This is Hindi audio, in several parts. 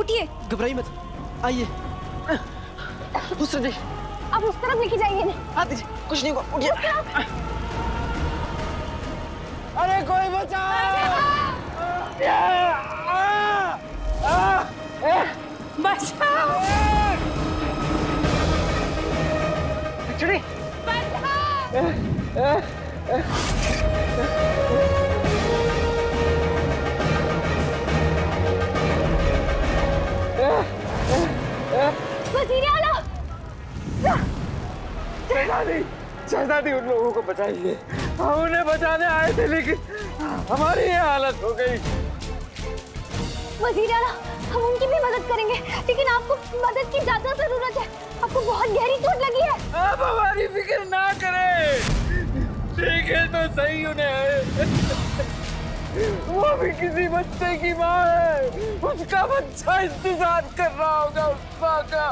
उठिए। घबराइए मत, आइए। उस तरफ आप उस तरफ लेके जाइए ना। हाथ दीजिए, कुछ नहीं होगा, उठिए। अरे कोई बचाओ! बचाओ! चिड़ी! वज़ीर आला! शहजादी, शहजादी उन लोगों को बचाइए। हम उन्हें बचाने आए थे लेकिन हमारी ये हालत हो गई। वज़ीर आला, हम उनकी भी मदद करेंगे, लेकिन आपको मदद की ज्यादा जरूरत है। आपको बहुत गहरी चोट लगी है। आप हमारी फिक्र ना करें। देखे तो सही उन्हें। वो भी किसी बच्चे की माँ है। उसका बच्चा इंतजार कर रहा होगा उस माँ का।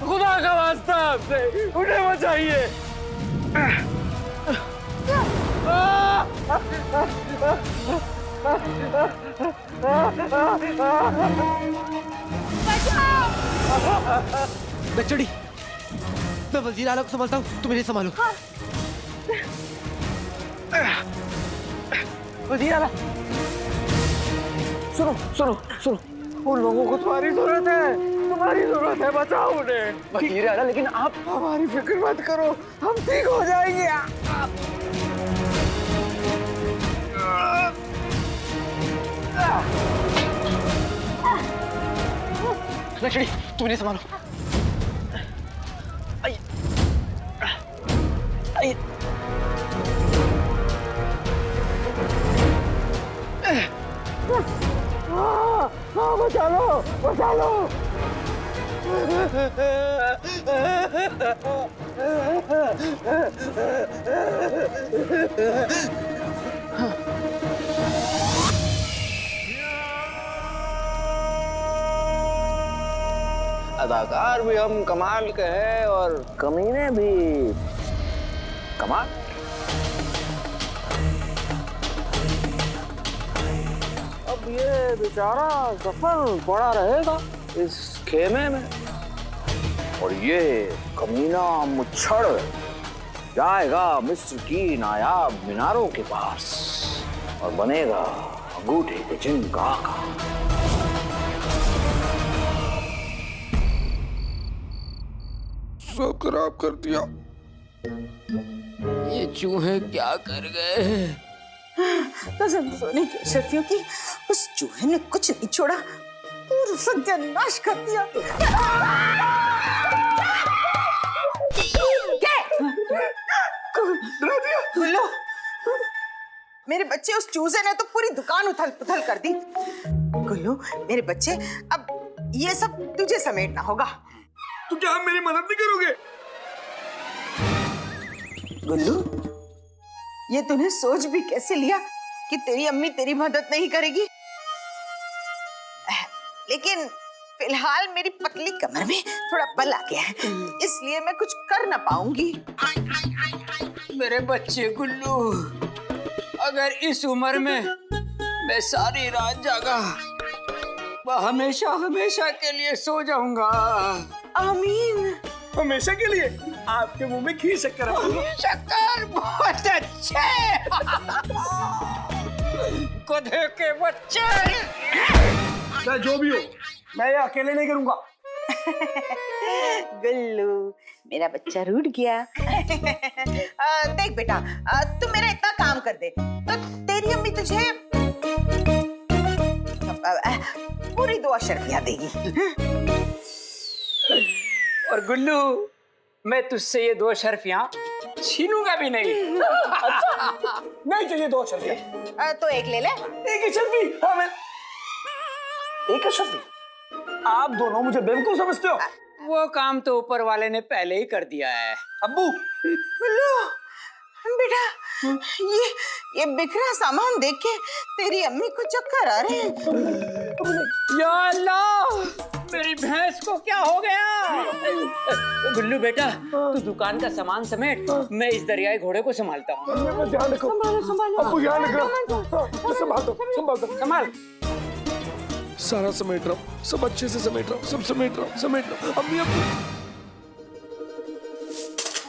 खुदा का वास्ता आपसे उन्हें बचाइए। बच्चोड़ी, मैं वज़ीर आला को संभालता हूँ, तुम इन्हें संभालो। हाँ। वज़ीर आला, सुनो सुनो सुनो, उन लोगों को तुम्हारी जरूरत है, बचाओ उन्हें। वज़ीर आला, लेकिन आप हमारी फिक्र मत करो, हम ठीक हो जाएंगे। लक्ष्मी, तुम इन्हें संभालो। आइए, आइए। हाँ, बचा लो, बचा लो। अदाकार भी हम कमाल के हैं और कमीने भी कमाल। अब ये बेचारा सफल पड़ा रहेगा इस खेमे में, और ये कमीना मुच्छड़ जाएगा मिस्र की नायाब मीनारों के पास और बनेगा अंगूठे के चिन्ह का आका। सब खराब कर दिया। ये चूहे क्या कर गए? कसम सोने की अशरफियों की, उस चूहे ने कुछ नहीं छोड़ा, पूरा सत्यानाश कर दिया। गुल्लू, मेरे बच्चे, उस चूजे ने तो पूरी दुकान उथल पुथल कर दी। गुल्लू मेरे बच्चे, अब ये सब तुझे समेटना होगा। तो क्या आप मेरी मदद नहीं करोगे? गुल्लू, ये तूने सोच भी कैसे लिया कि तेरी अम्मी तेरी मदद नहीं करेगी? लेकिन फिलहाल मेरी पतली कमर में थोड़ा बल आ गया है, इसलिए मैं कुछ कर ना पाऊंगी। मेरे बच्चे गुल्लू, अगर इस उम्र में मैं सारी रात जागा, मैं हमेशा हमेशा के लिए सो जाऊंगा। आमीन। हमेशा के लिए? आपके मुंह में खीर शक्कर है। शक्कर बहुत अच्छे। गधे के बच्चे। चाहे जो भी हो, मैं ये अकेले नहीं करूंगा। गुल्लू मेरा बच्चा रूठ गया। देख बेटा, तू मेरा इतना काम कर दे तो तेरी अम्मी तुझे पूरी 2 अशरफियां देगी। और गुल्लू, मैं तुझसे ये 2 अशरफियां छीनूंगा भी नहीं। अच्छा, नहीं चाहिए 2 अशरफियां। तो एक ले ले। एक अशरफी? हाँ, मैं एक अशरफी? आप दोनों मुझे बेवकूफ समझते हो? वो काम तो ऊपर वाले ने पहले ही कर दिया है। अब्बू, गुल्लू बेटा, ये बिखरा सामान देख के तेरी अम्मी को चक्कर आ रहे हैं। या अल्लाह, मेरी भैंस को क्या हो गया? गुल्लू बेटा, तू दुकान का सामान समेट, मैं इस दरियाई घोड़े को संभालता हूँ। ध्यान रखो। संभालो। अब्बू ध्यान रखो। संभाल दो। संभाल। सारा समेट रहा हूँ, सब अच्छे से समेट रहा हूँ, सब समेट रहा हूँ। अम्मी अम्मी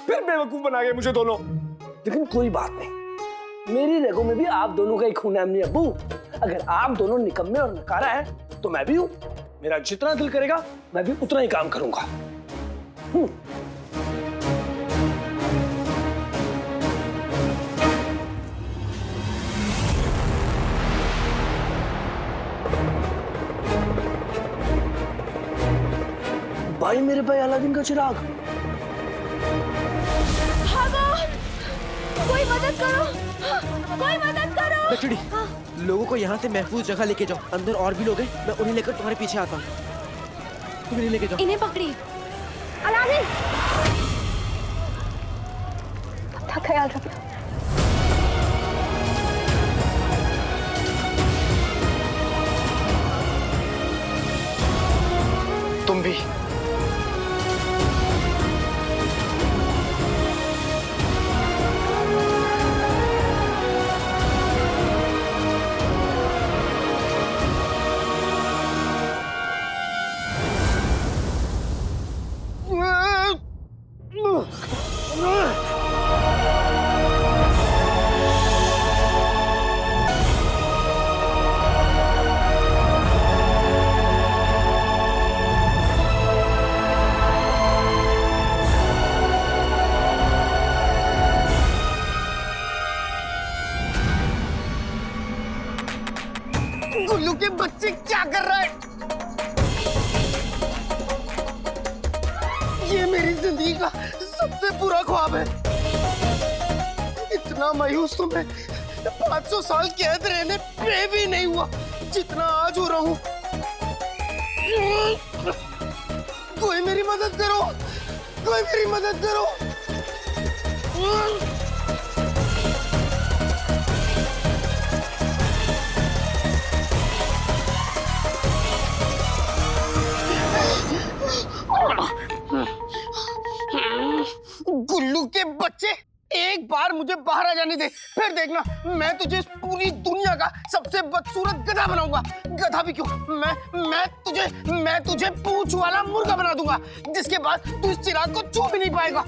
फिर बेवकूफ बना गए मुझे दोनों। लेकिन कोई बात नहीं, मेरी रगों में भी आप दोनों का ही खून है अम्मी अब्बू। अगर आप दोनों निकम्मे और नकारा है तो मैं भी हूं। मेरा जितना दिल करेगा मैं भी उतना ही काम करूंगा। भाई मेरे भाई अलादीन का चिराग। भागो, कोई मदद करो, कोई मदद करो। बचड़ी, लोगों को यहाँ से महफूज जगह लेके जाओ। अंदर और भी लोग हैं, मैं उन्हें लेकर तुम्हारे पीछे आता हूँ। तुम इन्हें लेके जाओ। इन्हें पकड़ी। अलादीन, अपना ख्याल रखना। तुम भी। गुल्लू के बच्चे क्या कर रहा है? ये मेरी जिंदगी का सबसे बुरा ख्वाब है। इतना मायूस तो मैं 500 साल कैद रहने पे भी नहीं हुआ जितना आज हो रहा हूँ। कोई मेरी मदद करो, कोई मेरी मदद करो। गुल्लू के बच्चे, एक बार मुझे बाहर आ जाने दे, फिर देखना मैं तुझे पूरी दुनिया का सबसे बदसूरत गधा बनाऊंगा। गधा भी क्यों, मैं तुझे पूंछ वाला मुर्गा बना दूंगा, जिसके बाद तू इस चिराग को छू भी नहीं पाएगा।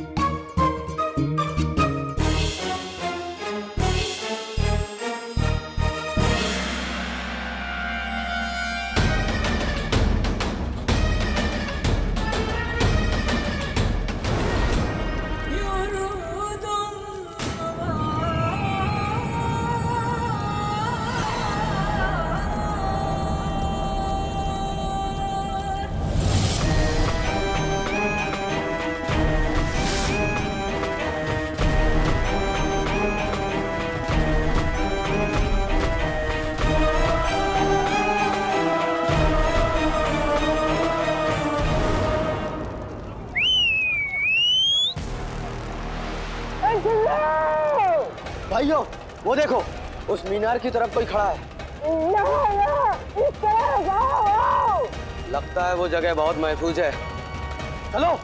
भाइयों, वो देखो, उस मीनार की तरफ कोई खड़ा है। लगता है वो जगह बहुत महफूज है। चलो।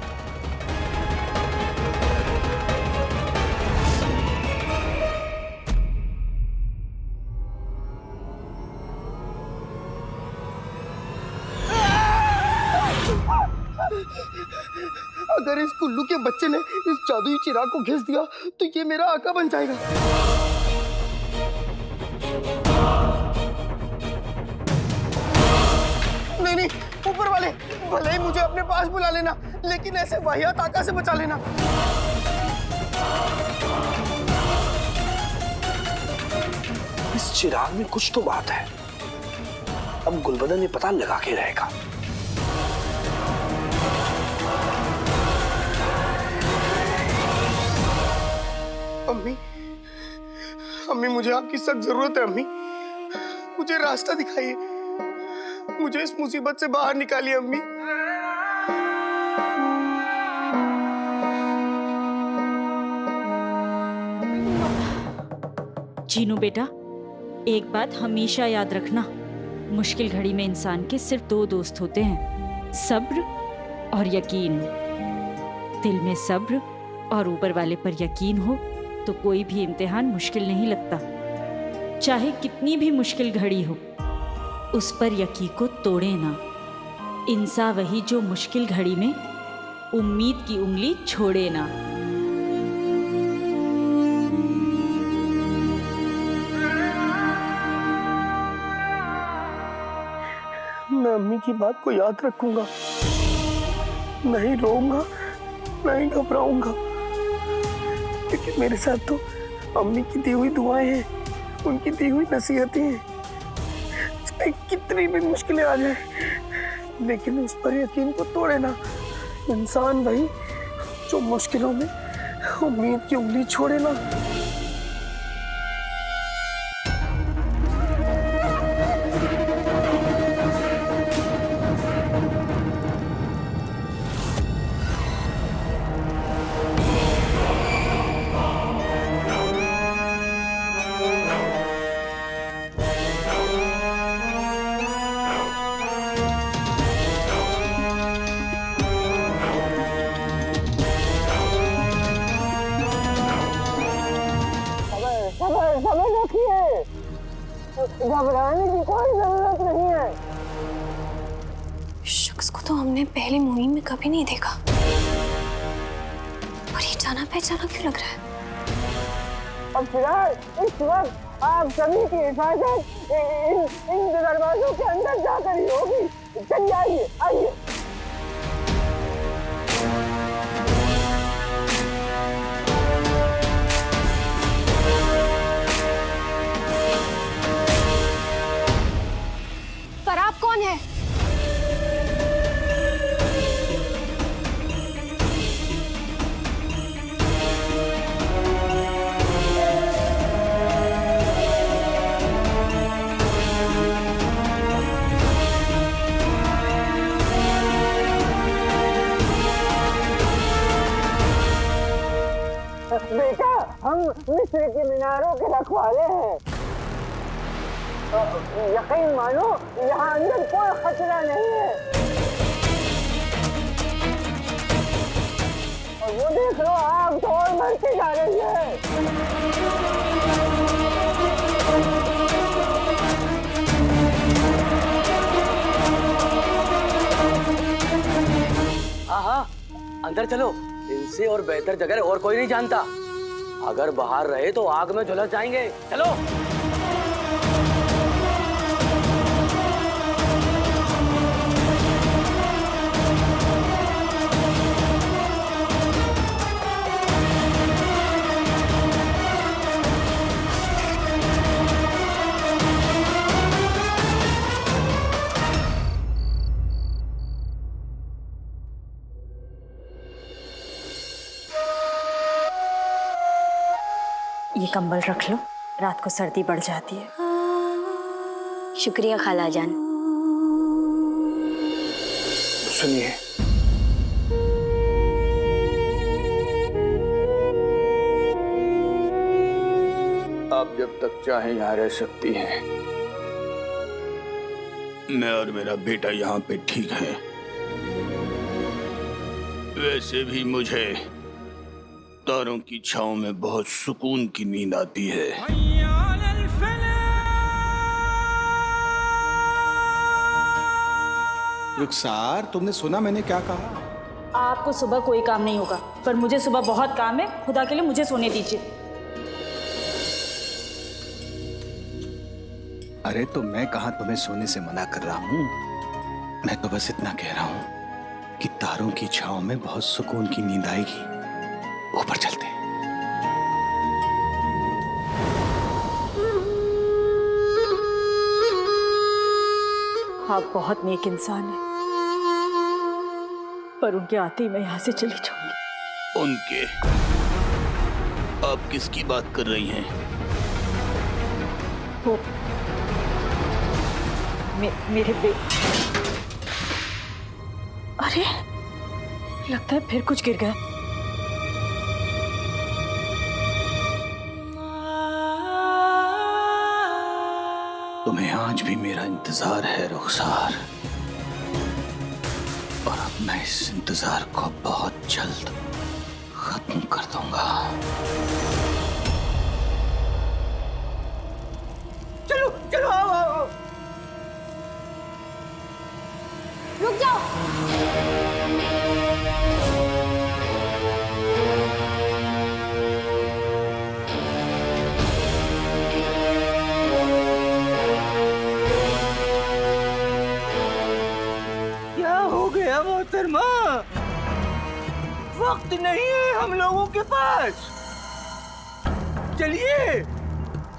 अगर इस गुल्लू के बच्चे ने इस जादुई चिराग को घिस दिया तो ये मेरा आका बन जाएगा। नहीं नहीं, ऊपर वाले, भले ही मुझे अपने पास बुला लेना, लेकिन ऐसे वाहियात आका से बचा लेना। इस चिराग में कुछ तो बात है। अब गुलबदन ये पता लगा के रहेगा। अम्मी, अम्मी मुझे आपकी सख्त जरूरत है। अम्मी, मुझे रास्ता दिखाइए, मुझे इस मुसीबत से बाहर निकालिए। अम्मी, चीनू बेटा, एक बात हमेशा याद रखना, मुश्किल घड़ी में इंसान के सिर्फ दो दोस्त होते हैं, सब्र और यकीन। दिल में सब्र और ऊपर वाले पर यकीन हो तो कोई भी इम्तिहान मुश्किल नहीं लगता। चाहे कितनी भी मुश्किल घड़ी हो, उस पर यकीन को तोड़े ना। इंसान वही जो मुश्किल घड़ी में उम्मीद की उंगली छोड़े ना। मैं अम्मी की बात को याद रखूंगा, नहीं रोऊंगा, नहीं घबराऊंगा, क्योंकि मेरे साथ तो अम्मी की दी हुई दुआएं हैं, उनकी दी हुई नसीहतें हैं। चाहे कितनी भी मुश्किलें आ जाए, लेकिन उस पर यकीन को तोड़े ना। इंसान वही जो मुश्किलों में उम्मीद की उंगली छोड़े ना। समझ रखिए, घबराने की कोई जरूरत नहीं है। शख्स को तो हमने पहले मुहिम में कभी नहीं देखा, और ये जाना पहचाना क्यों लग रहा है? अब फिलहाल इस वक्त आप सभी की हिफाजत इन दरवाजों के अंदर जाकर ही होगी। चलिए, आइए आइए। पर आप कौन है? बेटा, हम मिस्र के मीनारों के रखवाले हैं। यकीन मानो, यहाँ अंदर कोई खतरा नहीं है। और वो देख लो, आग तो और बढ़ती जा रही है। हाँ, अंदर चलो। इनसे और बेहतर जगह और कोई नहीं जानता। अगर बाहर रहे तो आग में झुलस जाएंगे। चलो। ये कंबल रख लो, रात को सर्दी बढ़ जाती है। शुक्रिया खालाजान। सुनिए, आप जब तक चाहें यहाँ रह सकती हैं। मैं और मेरा बेटा यहाँ पे ठीक है। वैसे भी मुझे तारों की छांव में बहुत सुकून की नींद आती है। रुखसार, तुमने सुना मैंने क्या कहा? आपको सुबह कोई काम नहीं होगा, पर मुझे सुबह बहुत काम है। खुदा के लिए मुझे सोने दीजिए। अरे तो मैं कहाँ तुम्हें सोने से मना कर रहा हूँ। मैं तो बस इतना कह रहा हूँ कि तारों की छांव में बहुत सुकून की नींद आएगी। ऊपर चलते हैं। आप बहुत नेक इंसान हैं, पर उनके आते ही मैं यहाँ से चली जाऊंगी। उनके? आप किसकी बात कर रही हैं? वो मेरे अरे, लगता है फिर कुछ गिर गया। तुम्हें आज भी मेरा इंतजार है रुखसार, और अब मैं इस इंतजार को बहुत जल्द खत्म कर दूंगा। चलो चलो, आओ आओ। रुक जाओ। क्या हो गया मोहतरमा? वक्त नहीं है हम लोगों के पास। चलिए।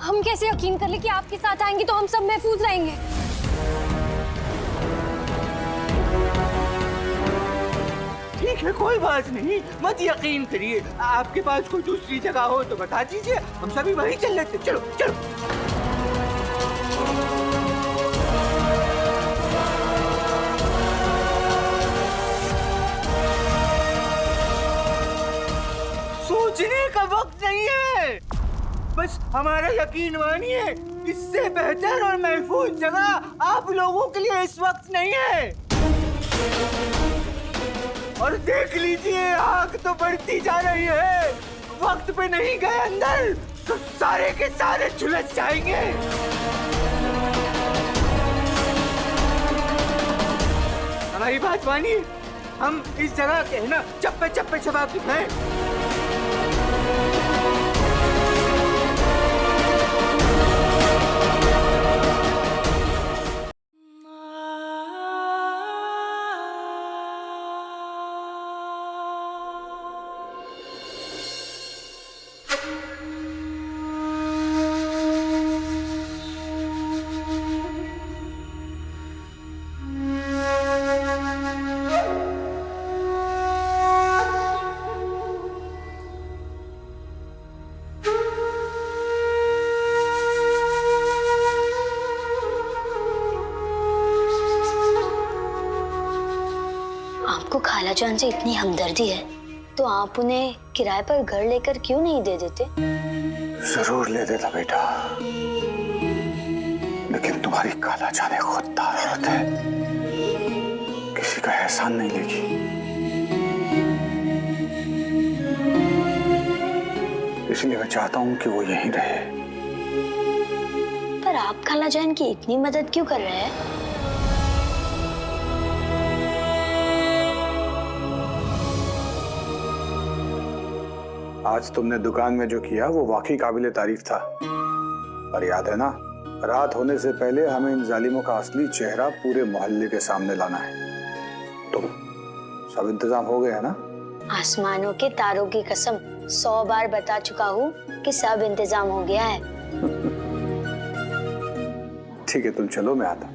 हम कैसे यकीन कर ले कि आपके साथ आएंगे तो हम सब महफूज रहेंगे? ठीक है, कोई बात नहीं, मत यकीन करिए। आपके पास कोई दूसरी जगह हो तो बता दीजिए, हम सभी वहीं चल लेते। चलो चलो। सोचने का वक्त नहीं है, बस हमारा यकीन मानिए, इससे बेहतर और महफूज जगह आप लोगों के लिए इस वक्त नहीं है। और देख लीजिए, आग तो बढ़ती जा रही है। वक्त पे नहीं गए अंदर तो सारे के सारे झुलस जाएंगे। हमारी बात मानिए, हम इस जगह के है ना चप्पे चप्पे से वाकिफ हैं। आपको खालाजान से इतनी हमदर्दी है तो आप उन्हें किराए पर घर लेकर क्यों नहीं दे देते? जरूर ले देता बेटा, लेकिन तुम्हारी खालाजान खुददार औरत है, किसी का एहसान नहीं लेगी। इसलिए मैं चाहता हूँ कि वो यहीं रहे। पर आप खालाजान की इतनी मदद क्यों कर रहे हैं? आज तुमने दुकान में जो किया वो वाकई काबिले तारीफ था, पर याद है ना, रात होने से पहले हमें इन जालिमों का असली चेहरा पूरे मोहल्ले के सामने लाना है। तो सब इंतजाम हो गया है ना? आसमानों के तारों की कसम 100 बार बता चुका हूँ कि सब इंतजाम हो गया है। ठीक है, तुम चलो, मैं आता।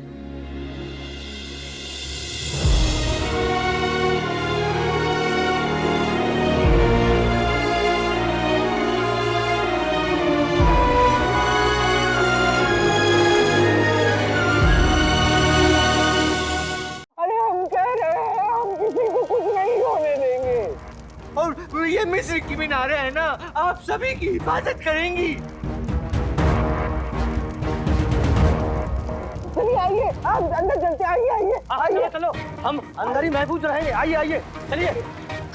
और ये मिस्र की मीनारें है ना, आप सभी की हिफाजत करेंगी। चलिए आइए, आप अंदर चलते, आइए आइए आइए। चलो, हम अंदर ही महफूज रहेंगे। आइए आइए, चलिए।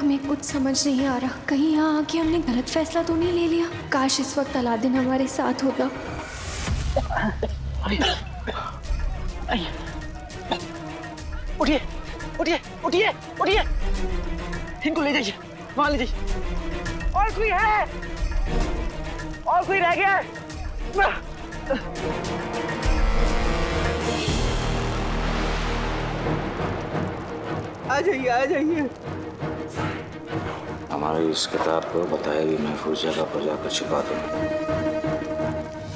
हमें कुछ समझ नहीं आ रहा, कहीं यहाँ आके हमने गलत फैसला तो नहीं ले लिया? काश इस वक्त अलादीन हमारे साथ होता। उठिए उठिए उठिए उठिए, इनको ले जाइए, वहां ले जाइए। और कोई है? और कोई रह गया है? आ जाइए, आ जाइए। हमारी इस किताब को बताया भी महफूज जगह पर जाकर छिपा दो।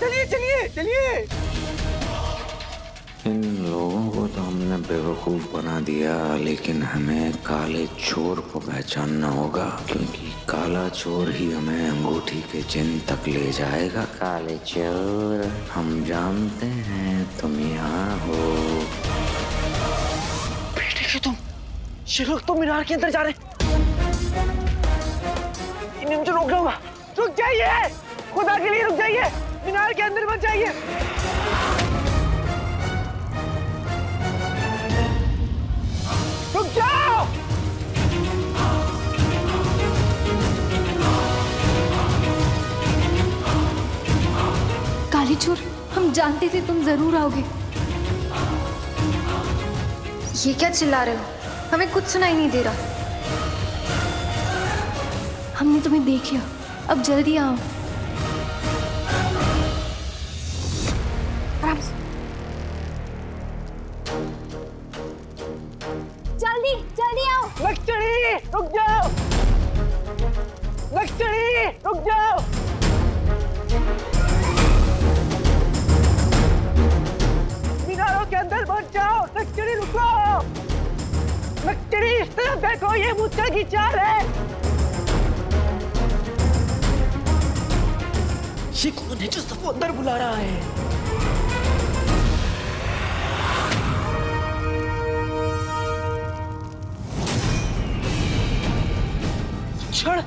चलिए चलिए चलिए। इन लोगों को तो हमने बेवकूफ बना दिया, लेकिन हमें काले चोर को पहचानना होगा, क्योंकि काला चोर ही हमें अंगूठी के चिन्ह तक ले जाएगा। काले चोर, हम जानते हैं तुम यहाँ हो। बेटे क्यों तुम? ये लोग तो मीनार के अंदर जा रहे हैं। इन्हें मुझे रोक लूंगा। रुक जाइए, खुदा के लिए रुक जाइए, मीनार के अंदर मत जाइए। रुक जाओ। काली चोर, हम जानते थे तुम जरूर आओगे। ये क्या चिल्ला रहे हो? हमें कुछ सुनाई नहीं दे रहा। हमने तुम्हें देख लिया, अब जल्दी आओ। आराम से। जल्दी जल्दी आओ। लक्ष्मी रुक जाओ, लक्ष्मी रुक जाओ। मीनारों के अंदर मत जाओ, लक्ष्मी रुको। लक्ष्मी इस तरफ देखो, ये मुझसे की चाल है। ये कौन है जो सबको अंदर बुला रहा है? छड़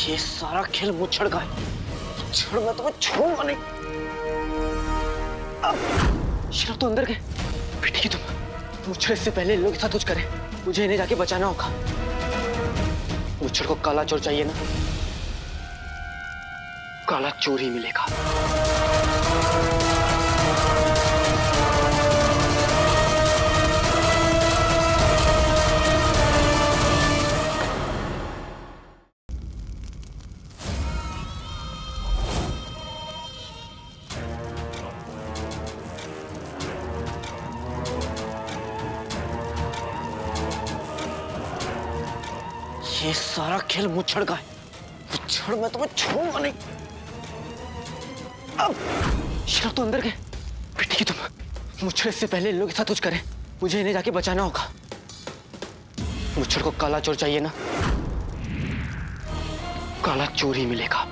ये सारा खेल मुच्छड़ का है। मुच्छड़ मैं तुम्हें छोड़ूंगा नहीं। अब शिरा तो अंदर गए। बेटी तुम मुच्छड़ से पहले इन लोगों के साथ कुछ करें। मुझे इन्हें जाके बचाना होगा। मुच्छड़ को काला चोर चाहिए ना, काला चोर ही मिलेगा। ये सारा खेल मुच्छड़ का है। मुच्छड़ मैं तुम्हें छोड़ूंगा नहीं। अब शिरा तो अंदर गए। बेटी की तुम मुच्छड़ से पहले इन लोगों के साथ कुछ करें। मुझे इन्हें जाके बचाना होगा। मुच्छड़ को काला चोर चाहिए ना, काला चोर ही मिलेगा।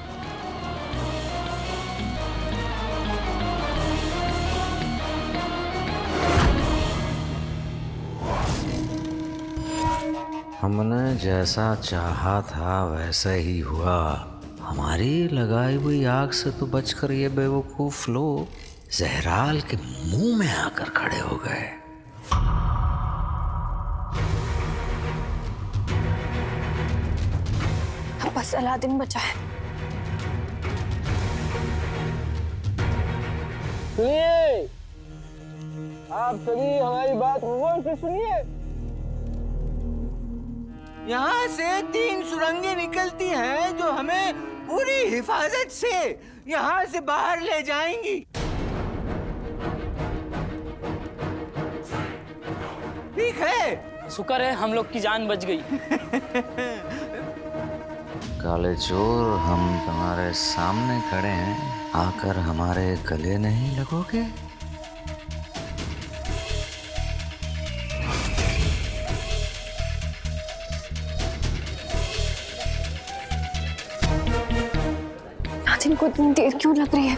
हमने जैसा चाहा था वैसा ही हुआ। हमारी लगाई हुई आग से तो बचकर ये बेवकूफ लोग जहराल के मुंह में आकर खड़े हो गए। अब बस अलादीन बचा है। सुनिए, आप सभी हमारी बात गौर से सुनिए। यहाँ से 3 सुरंगें निकलती हैं जो हमें पूरी हिफाजत से यहाँ से बाहर ले जाएंगी। ठीक है? शुक्र है हम लोग की जान बच गई। काले चोर, हम तुम्हारे सामने खड़े हैं, आकर हमारे गले नहीं लगोगे? इनको इतनी देर क्यों लग रही है?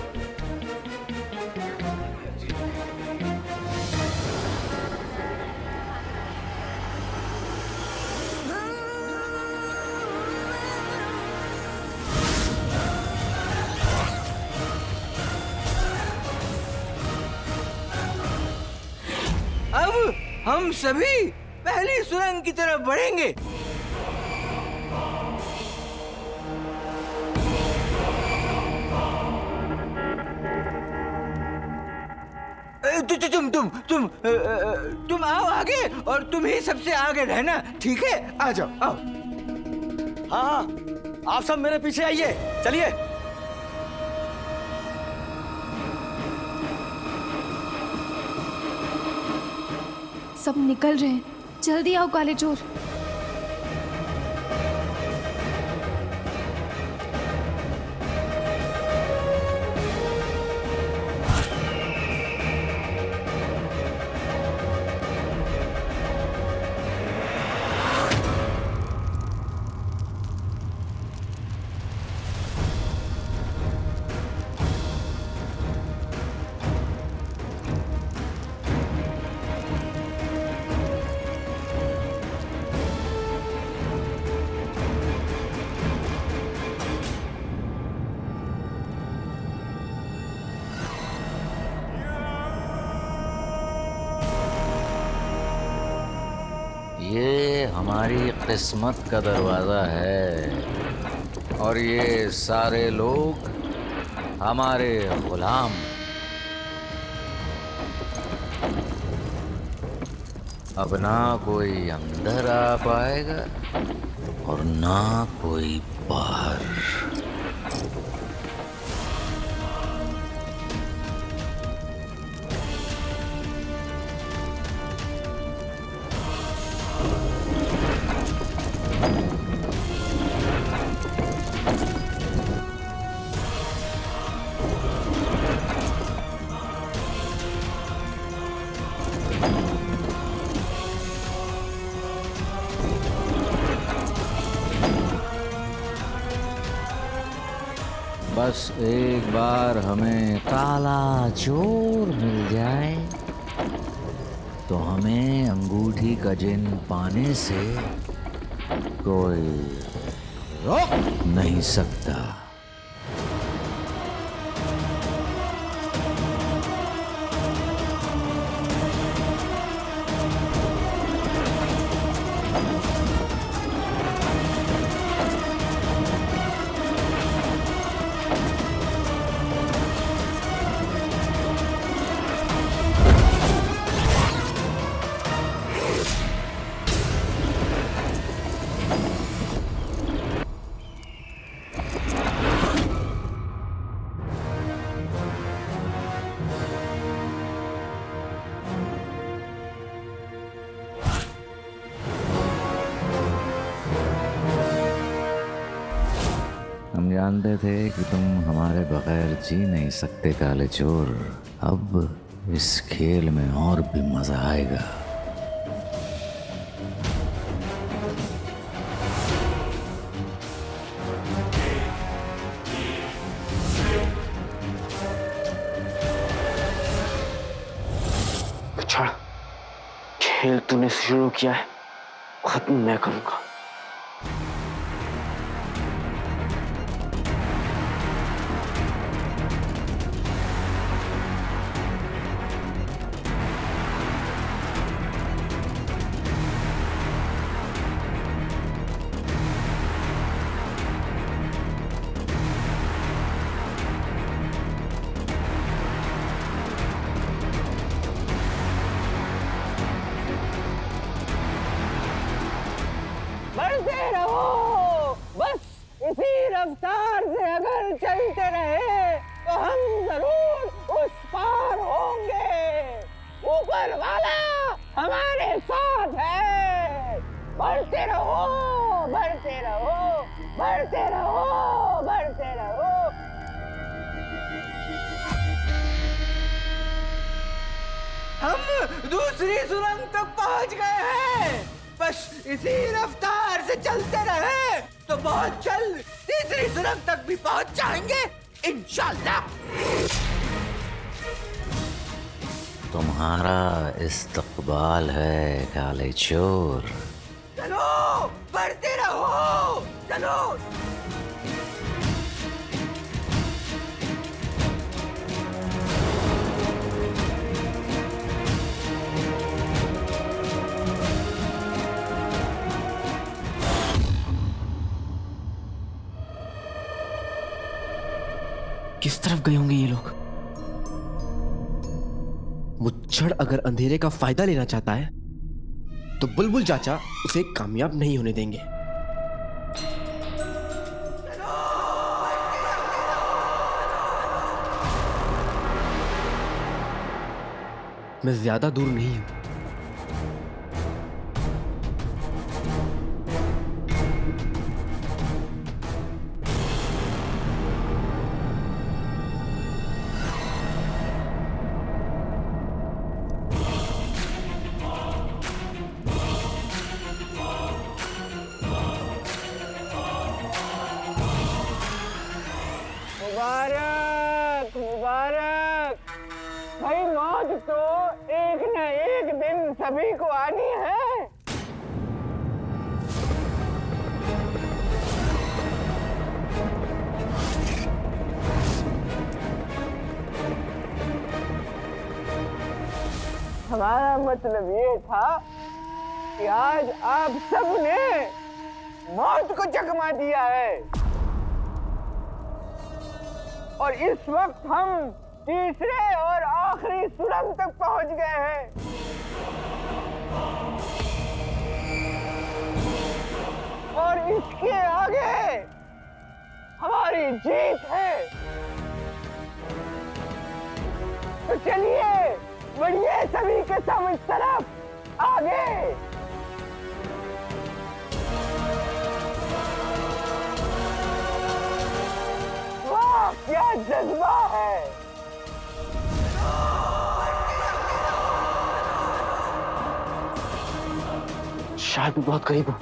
अब हम सभी पहली सुरंग की तरफ बढ़ेंगे। तुम आओ आगे और तुम ही सबसे आगे रहना, ठीक है? आ जाओ, आओ। हाँ हाँ, आप सब मेरे पीछे आइए, चलिए। सब निकल रहे हैं, जल्दी आओ काले चोर। ये हमारी किस्मत का दरवाजा है और ये सारे लोग हमारे गुलाम। अब ना कोई अंदर आ पाएगा और ना कोई बाहर। बस एक बार हमें काला चोर मिल जाए तो हमें अंगूठी का जिन पाने से कोई रोक नहीं सकता। हम जानते थे कि तुम हमारे बगैर जी नहीं सकते काले चोर। अब इस खेल में और भी मजा आएगा। छोड़, खेल तूने शुरू किया है, खत्म मैं करूंगा। बढ़ते रहो, बस इसी रफ्तार से अगर चलते रहे तो हम जरूर उस पार होंगे। ऊपर वाला हमारे साथ है। बढ़ते रहो, बढ़ते रहो, बढ़ते रहो, बढ़ते रहो। हम दूसरी सुरंग तक पहुंच गए हैं। बस इसी रफ्तार से चलते रहे तो बहुत जल्द तीसरी सुरंग तक भी पहुंच जाएंगे इंशाल्लाह। तुम्हारा इस्तकबाल है काले चोर। चलो बढ़ते रहो, चलो। किस तरफ गए होंगे ये लोग? मुच्छड़ अगर अंधेरे का फायदा लेना चाहता है तो बुलबुल चाचा उसे कामयाब नहीं होने देंगे। मैं ज्यादा दूर नहीं हूं। मुबारक मुबारक। भाई मौत तो एक न एक दिन सभी को आनी है। हमारा मतलब ये था कि आज आप सबने मौत को चकमा दिया है और इस वक्त हम तीसरे और आखिरी सुरंग तक पहुंच गए हैं। और इसके आगे हमारी जीत है। तो चलिए बढ़िए सभी के सब इस तरफ आगे। वाह क्या जज्बा है। शायद मैं बहुत करीब हूँ।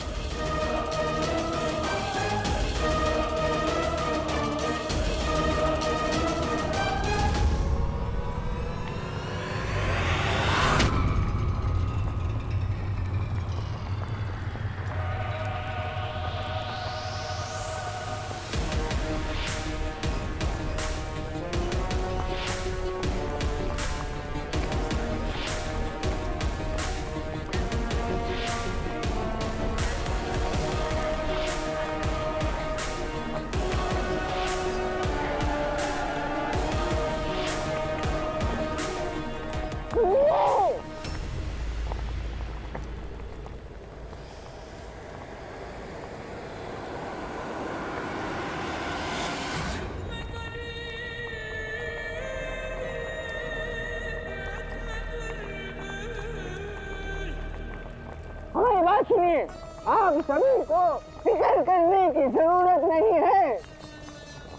हमारी बात सुनिए, आप सभी को फिक्र करने की जरूरत नहीं है।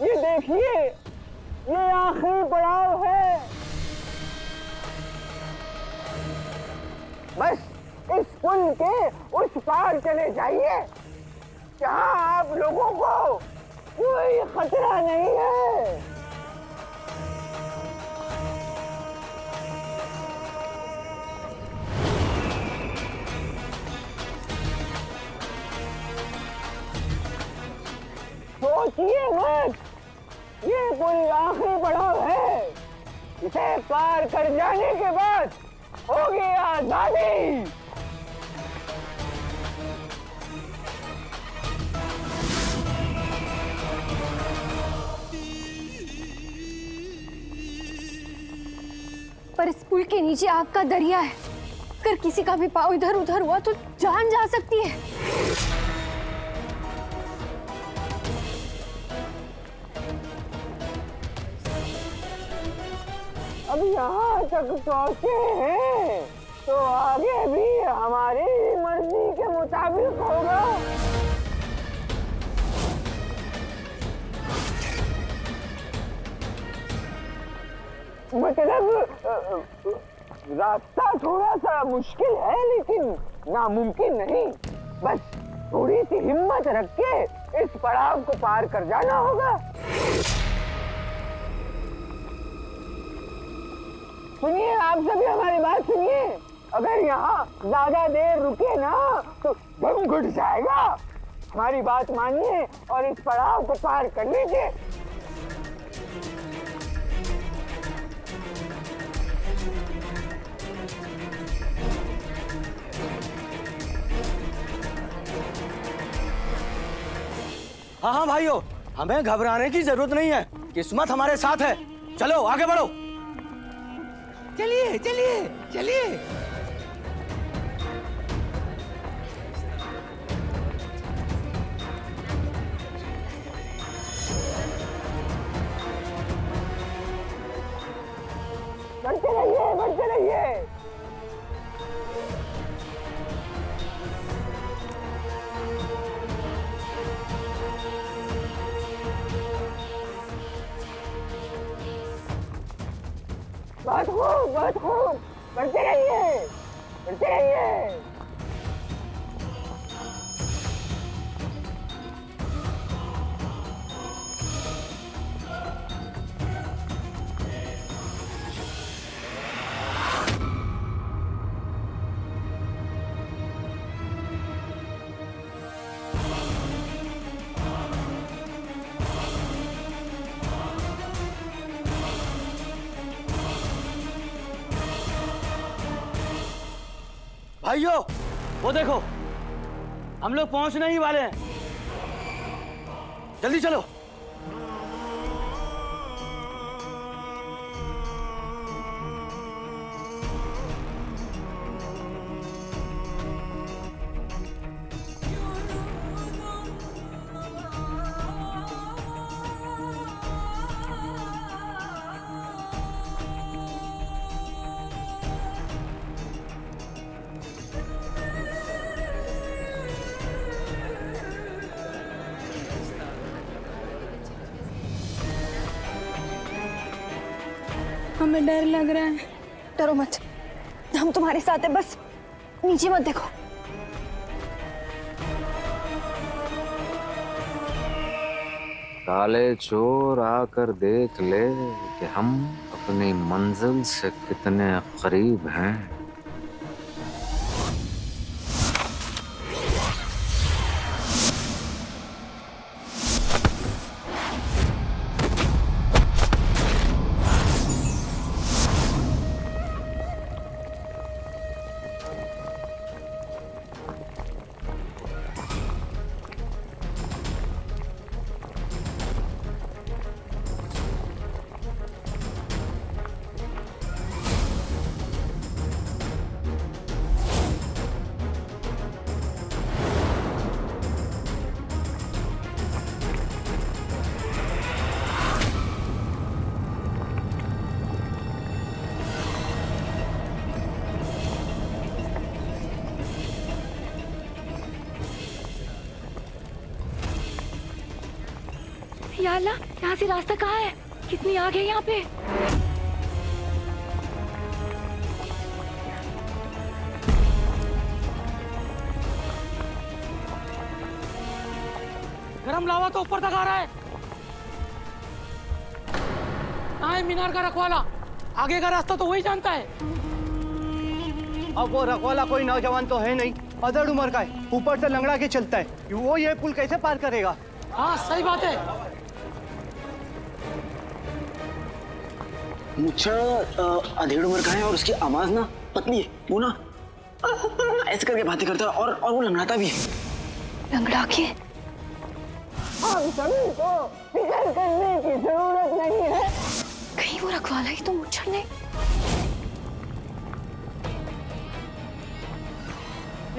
ये देखिए, ये आखिरी पड़ाव है। बस इस पुल के उस पार चले जाइए, जहां आप लोगों को कोई खतरा नहीं है। सोचिए मत, ये पुल आखिरी पड़ाव है। इसे पार कर जाने के बाद होगी आजादी। पर इस पुल के नीचे आग का दरिया है। अगर किसी का भी पाँव इधर उधर हुआ तो जान जा सकती है। अब यहाँ तक पहुँचे हैं तो आगे भी हमारी मर्जी के मुताबिक होगा। मतलब रास्ता थोड़ा सा मुश्किल है लेकिन नामुमकिन नहीं। बस थोड़ी सी हिम्मत रख के इस पड़ाव को पार कर जाना होगा। सुनिए, आप सभी हमारी बात सुनिए। अगर यहाँ ज्यादा देर रुके ना तो दम घुट जाएगा। हमारी बात मानिए और इस पड़ाव को पार कर लीजिए। हाँ हाँ भाइयों, हमें घबराने की जरूरत नहीं है। किस्मत हमारे साथ है। चलो आगे बढ़ो। चलिए चलिए चलिए। बढ़ते रहिए, बढ़ते रहिए। बहुत खूब, बहुत खूब। बढ़ते रहिए, बढ़ते रहिए। भाइयों, वो देखो, हम लोग पहुंचने ही वाले हैं। जल्दी चलो। हमें डर लग रहा है। डरो मत, हम तुम्हारे साथ हैं, बस नीचे मत देखो। काले चोर आकर देख ले कि हम अपनी मंजिल से कितने करीब हैं। या अल्लाह, यहाँ से रास्ता कहाँ है? कितनी आग है यहाँ पे? गरम लावा तो ऊपर तक आ रहा है। कहाँ है मीनार का रखवाला? आगे का रास्ता तो वही जानता है। अब वो रखवाला कोई नौजवान तो है नहीं, अदड़ उम्र का है, ऊपर से लंगड़ा के चलता है। वो ये पुल कैसे पार करेगा? हाँ सही बात है। मुच्छर अधेड़ उम्र का है और उसकी आवाज ना पतली है। वो ना ऐसे करके बातें करता है और वो लंगड़ाता भी है। लंगड़ा के? हम सभी को फिक्र करने की जरूरत नहीं है। कहीं वो रखवाला ही तो मुच्छर नहीं?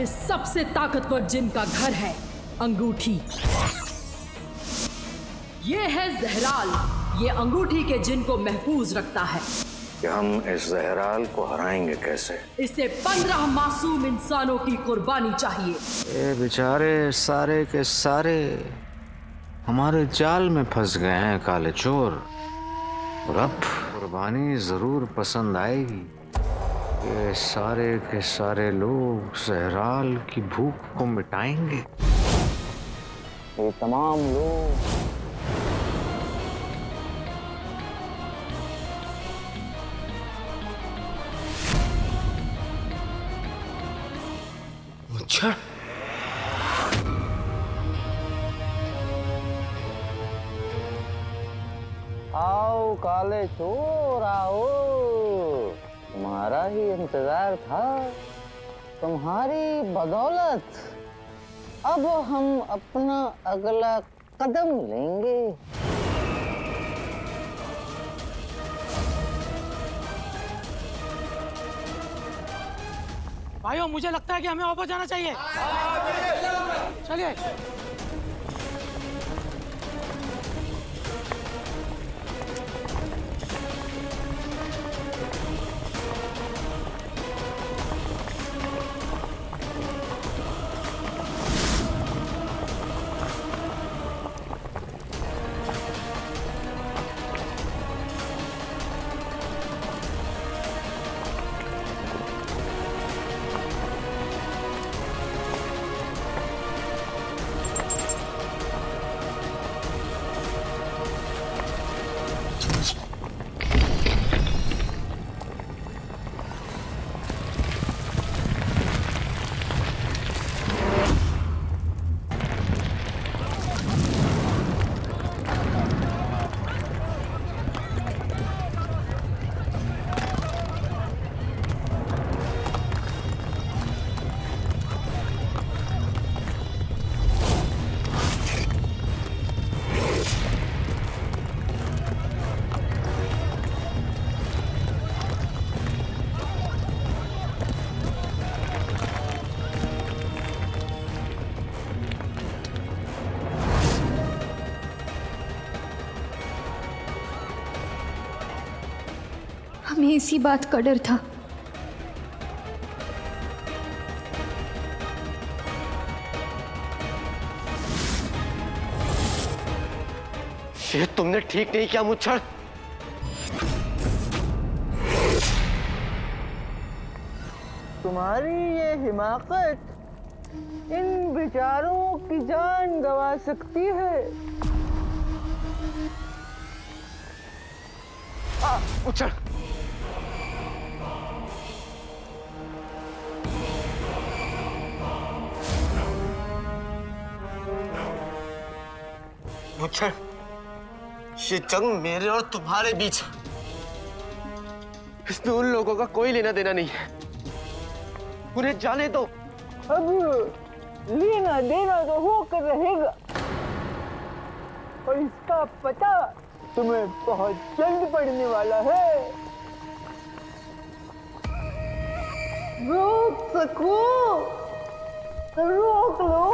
इस सबसे ताकतवर जिन का घर है अंगूठी। ये है जहराल, ये अंगूठी के जिन को महफूज रखता है। कि हम इस जहराल को हराएंगे कैसे? इसे 15 मासूम इंसानों की कुर्बानी चाहिए। ये बेचारे सारे के सारे हमारे जाल में फंस गए हैं काले चोर, और अब कुर्बानी जरूर पसंद आएगी। ये सारे के सारे लोग जहराल की भूख को मिटाएंगे। ये तमाम लोग मुच्छर, आओ काले चोर आओ, तुम्हारा ही इंतजार था। तुम्हारी बदौलत अब हम अपना अगला कदम लेंगे। भाइयों, मुझे लगता है कि हमें वापस जाना चाहिए। चलिए। हमें इसी बात का डर था। ये तुमने ठीक नहीं किया मुच्छड़। तुम्हारी ये हिमाकत इन बेचारों की जान गंवा सकती है। मुच्छड़, मुच्छड़, ये जंग मेरे और तुम्हारे बीच है। इसमें उन लोगों का कोई लेना देना नहीं है। उन्हें जाने दो। अब लेना देना तो होकर रहेगा और इसका पता तुम्हें बहुत जल्द पड़ने वाला है। रोक सको तो रोक लो।